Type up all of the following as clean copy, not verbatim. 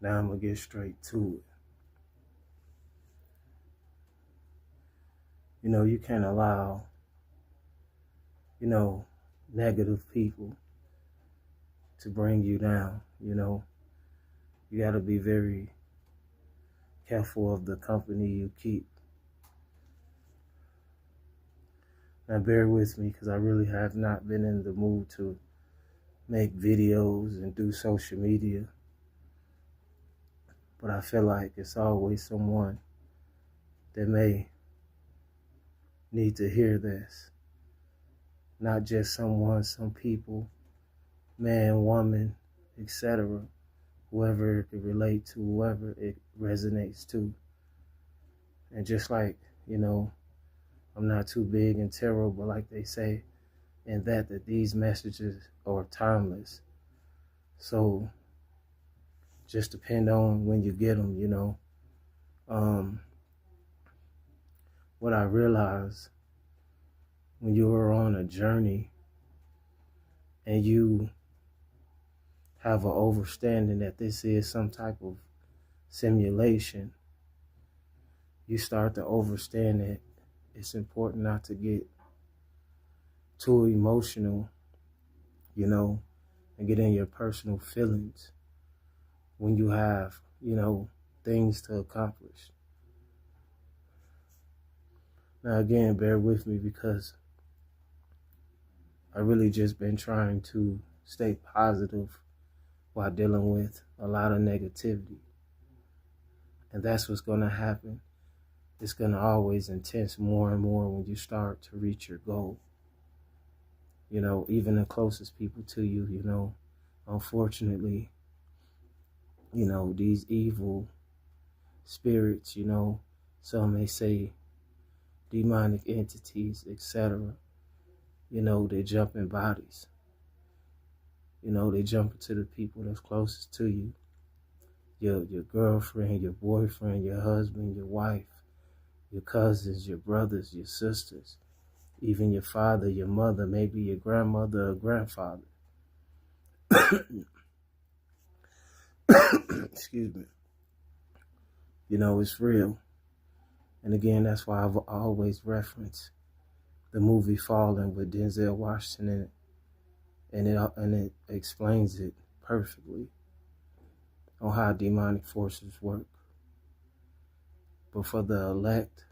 Now I'm going to get straight to it. You know, you can't allow, negative people to bring you down. You got to be very careful of the company you keep. Now bear with me because I really have not been in the mood to make videos and do social media. But I feel like it's always someone that may need to hear this. Not just someone, some people, man, woman, etc. Whoever it could relate to, whoever it resonates to. And just like, I'm not too big and terrible, like they say, and that these messages are timeless. So just depend on when you get them, What I realized when you are on a journey and you have an understanding that this is some type of simulation, you start to understand that it's important not to get too emotional, and get in your personal feelings when you have, things to accomplish. Now again, bear with me because I really just been trying to stay positive while dealing with a lot of negativity. And that's what's going to happen. It's going to always intense more and more when you start to reach your goal. Even the closest people to you, unfortunately, these evil spirits, some may say demonic entities, etc. They jump in bodies. They jump into the people that's closest to you. Your girlfriend, your boyfriend, your husband, your wife, your cousins, your brothers, your sisters, even your father, your mother, maybe your grandmother or grandfather. Excuse me. It's real. And again, that's why I've always referenced the movie Fallen with Denzel Washington in it, and it explains it perfectly on how demonic forces work. But for the elect,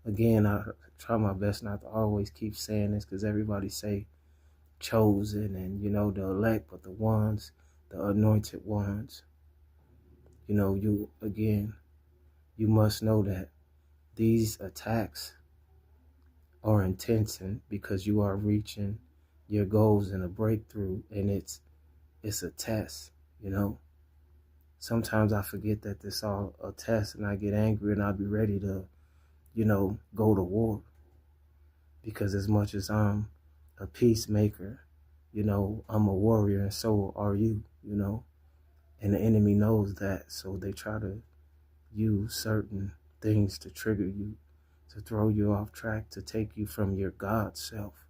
again, I try my best not to always keep saying this because everybody say chosen and, the elect, but the ones, the anointed ones, you must know that these attacks are intention because you are reaching your goals and a breakthrough, and it's a test, Sometimes I forget that this all a test and I get angry and I'll be ready to, go to war. Because as much as I'm a peacemaker, I'm a warrior, and so are you, And the enemy knows that, so they try to use certain things to trigger you, to throw you off track, to take you from your God self,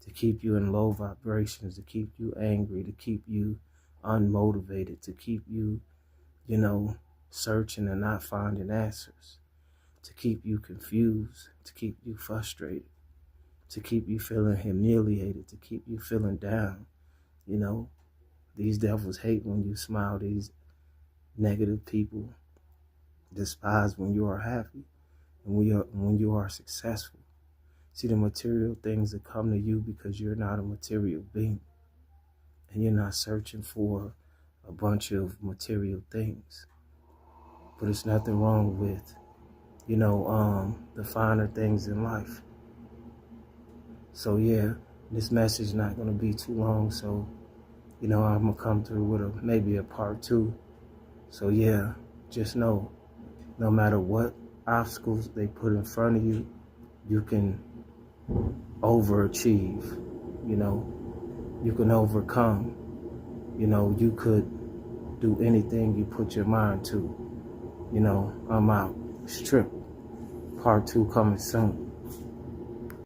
to keep you in low vibrations, to keep you angry, to keep you unmotivated, to keep you, searching and not finding answers, to keep you confused, to keep you frustrated, to keep you feeling humiliated, to keep you feeling down. These devils hate when you smile. These negative people despise when you are happy and when you are successful. See, the material things that come to you because you're not a material being, and you're not searching for a bunch of material things. But it's nothing wrong with, the finer things in life. So yeah, this message is not going to be too long. So, I'm going to come through with maybe a part 2. So yeah, just know, no matter what obstacles they put in front of you, you can overachieve, you can overcome, you could do anything you put your mind to. I'm out. Strip. Part 2 coming soon.